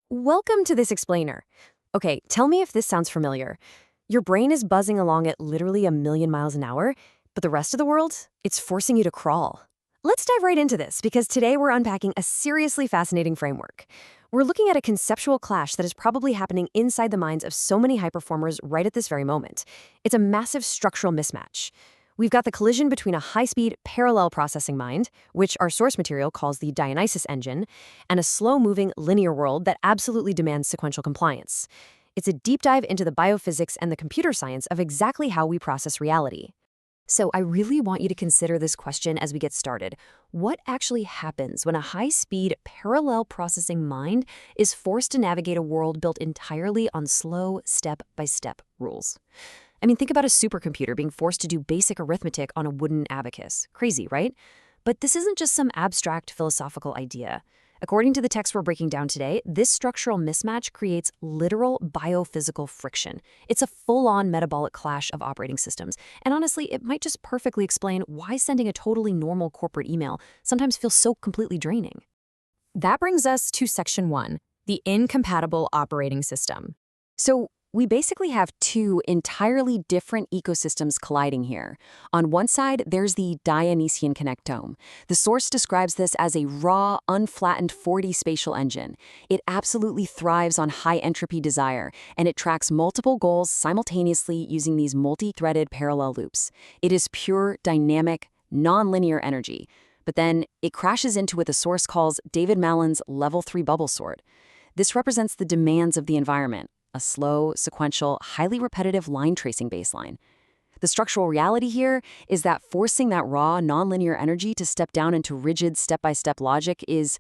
Welcome to this explainer. Okay, tell me if this sounds familiar. Your brain is buzzing along at literally a million miles an hour, but the rest of the world, it's forcing you to crawl. Let's dive right into this because today we're unpacking a seriously fascinating framework. We're looking at a conceptual clash that is probably happening inside the minds of so many high performers right at this very moment. It's a massive structural mismatch. We've got the collision between a high-speed parallel processing mind, which our source material calls the Dionysus engine, and a slow-moving linear world that absolutely demands sequential compliance. It's a deep dive into the biophysics and the computer science of exactly how we process reality. So I really want you to consider this question as we get started. What actually happens when a high-speed parallel processing mind is forced to navigate a world built entirely on slow, step-by-step rules? I mean, think about a supercomputer being forced to do basic arithmetic on a wooden abacus. Crazy, right? But this isn't just some abstract philosophical idea. According to the text we're breaking down today, this structural mismatch creates literal biophysical friction. It's a full-on metabolic clash of operating systems. And honestly, it might just perfectly explain why sending a totally normal corporate email sometimes feels so completely draining. That brings us to Section 1, the incompatible operating system. So we basically have two entirely different ecosystems colliding here. On one side, there's the Dionysian connectome. The source describes this as a raw, unflattened 4D spatial engine. It absolutely thrives on high-entropy desire, and it tracks multiple goals simultaneously using these multi-threaded parallel loops. It is pure, dynamic, non-linear energy. But then it crashes into what the source calls David Malan's Level 3 bubble sort. This represents the demands of the environment, a slow, sequential, highly repetitive line tracing baseline. The structural reality here is that forcing that raw, nonlinear energy to step down into rigid step-by-step logic is,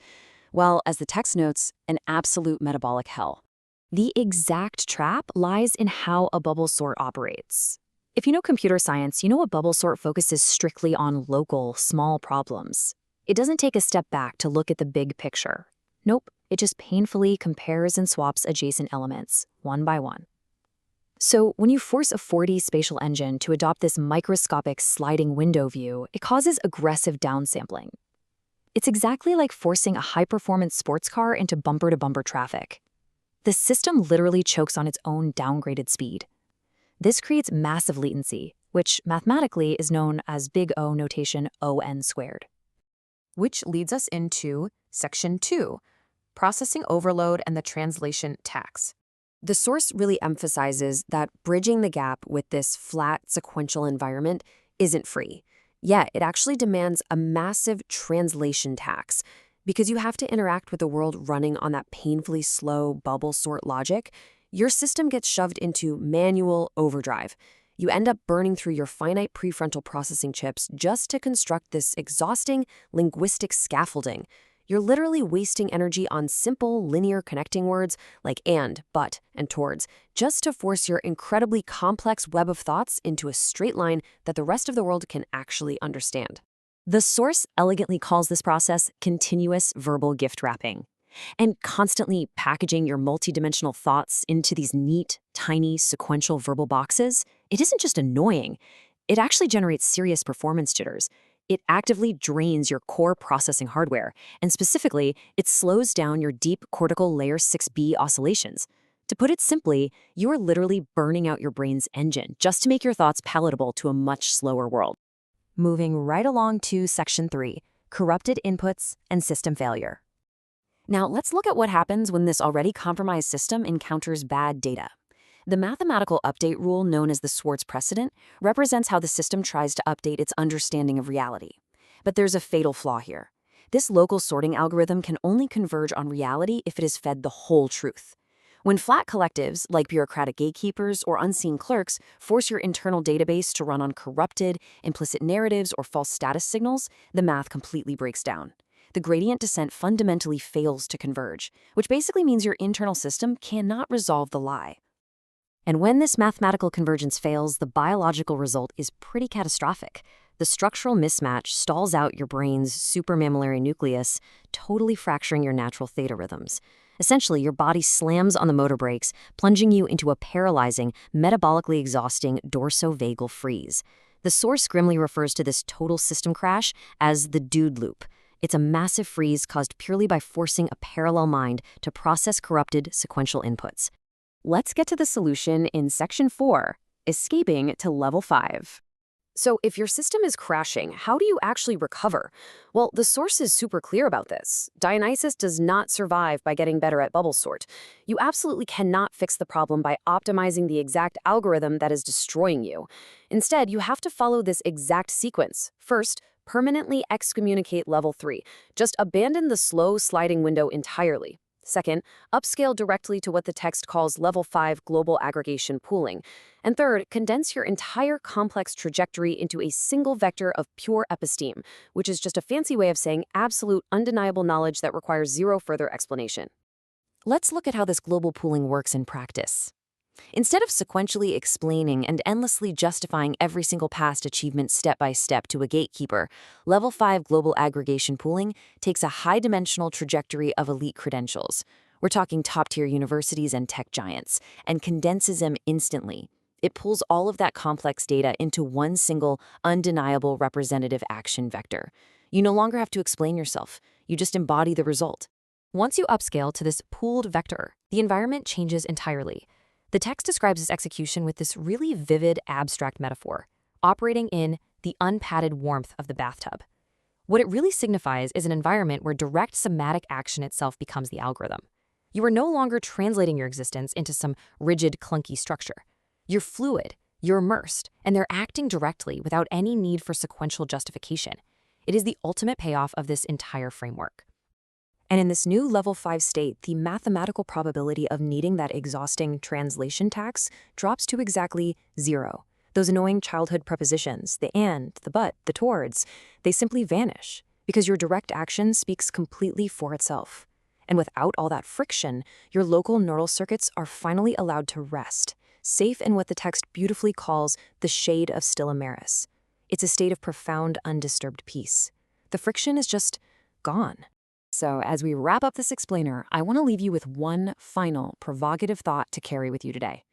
well, as the text notes, an absolute metabolic hell. The exact trap lies in how a bubble sort operates. If you know computer science, you know a bubble sort focuses strictly on local, small problems. It doesn't take a step back to look at the big picture. Nope, it just painfully compares and swaps adjacent elements, one by one. So when you force a 4D spatial engine to adopt this microscopic sliding window view, it causes aggressive downsampling. It's exactly like forcing a high-performance sports car into bumper-to-bumper traffic. The system literally chokes on its own downgraded speed. This creates massive latency, which mathematically is known as big O notation ON squared. Which leads us into Section 2, processing overload and the translation tax. The source really emphasizes that bridging the gap with this flat, sequential environment isn't free. Yet, it actually demands a massive translation tax. Because you have to interact with the world running on that painfully slow bubble sort logic, your system gets shoved into manual overdrive. You end up burning through your finite prefrontal processing chips just to construct this exhausting linguistic scaffolding. You're literally wasting energy on simple, linear connecting words like and, but, and towards, just to force your incredibly complex web of thoughts into a straight line that the rest of the world can actually understand. The source elegantly calls this process continuous verbal gift wrapping. And constantly packaging your multidimensional thoughts into these neat, tiny, sequential verbal boxes, it isn't just annoying, it actually generates serious performance jitters. It actively drains your core processing hardware, and specifically, it slows down your deep cortical layer 6B oscillations. To put it simply, you are literally burning out your brain's engine just to make your thoughts palatable to a much slower world. Moving right along to Section 3, corrupted inputs and system failure. Now, let's look at what happens when this already compromised system encounters bad data. The mathematical update rule, known as the Schwartz precedent, represents how the system tries to update its understanding of reality. But there's a fatal flaw here. This local sorting algorithm can only converge on reality if it is fed the whole truth. When flat collectives, like bureaucratic gatekeepers or unseen clerks, force your internal database to run on corrupted, implicit narratives or false status signals, the math completely breaks down. The gradient descent fundamentally fails to converge, which basically means your internal system cannot resolve the lie. And when this mathematical convergence fails, the biological result is pretty catastrophic. The structural mismatch stalls out your brain's supramammillary nucleus, totally fracturing your natural theta rhythms. Essentially, your body slams on the motor brakes, plunging you into a paralyzing, metabolically exhausting dorsovagal freeze. The source grimly refers to this total system crash as the dude loop. It's a massive freeze caused purely by forcing a parallel mind to process corrupted sequential inputs. Let's get to the solution in Section 4, escaping to Level 5. So if your system is crashing, how do you actually recover? Well, the source is super clear about this. Dionysus does not survive by getting better at bubble sort. You absolutely cannot fix the problem by optimizing the exact algorithm that is destroying you. Instead, you have to follow this exact sequence. First, permanently excommunicate level 3. Just abandon the slow sliding window entirely. Second, upscale directly to what the text calls level 5 global aggregation pooling. And third, condense your entire complex trajectory into a single vector of pure episteme, which is just a fancy way of saying absolute, undeniable knowledge that requires zero further explanation. Let's look at how this global pooling works in practice. Instead of sequentially explaining and endlessly justifying every single past achievement step by step to a gatekeeper, Level 5 global aggregation pooling takes a high-dimensional trajectory of elite credentials. We're talking top-tier universities and tech giants, and condenses them instantly. It pulls all of that complex data into one single, undeniable representative action vector. You no longer have to explain yourself. You just embody the result. Once you upscale to this pooled vector, the environment changes entirely. The text describes its execution with this really vivid, abstract metaphor, operating in the unpadded warmth of the bathtub. What it really signifies is an environment where direct somatic action itself becomes the algorithm. You are no longer translating your existence into some rigid, clunky structure. You're fluid, you're immersed, and they're acting directly without any need for sequential justification. It is the ultimate payoff of this entire framework. And in this new level 5 state, the mathematical probability of needing that exhausting translation tax drops to exactly 0. Those annoying childhood prepositions, the and, the but, the towards, they simply vanish because your direct action speaks completely for itself. And without all that friction, your local neural circuits are finally allowed to rest, safe in what the text beautifully calls the shade of Stillameris. It's a state of profound, undisturbed peace. The friction is just gone. So as we wrap up this explainer, I want to leave you with one final provocative thought to carry with you today.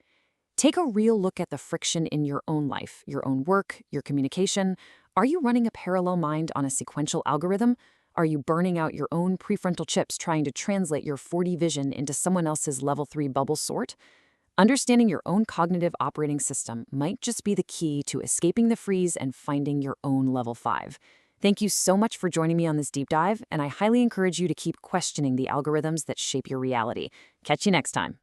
Take a real look at the friction in your own life, your own work, your communication. Are you running a parallel mind on a sequential algorithm? Are you burning out your own prefrontal chips trying to translate your 4D vision into someone else's level 3 bubble sort? Understanding your own cognitive operating system might just be the key to escaping the freeze and finding your own level 5. Thank you so much for joining me on this deep dive, and I highly encourage you to keep questioning the algorithms that shape your reality. Catch you next time.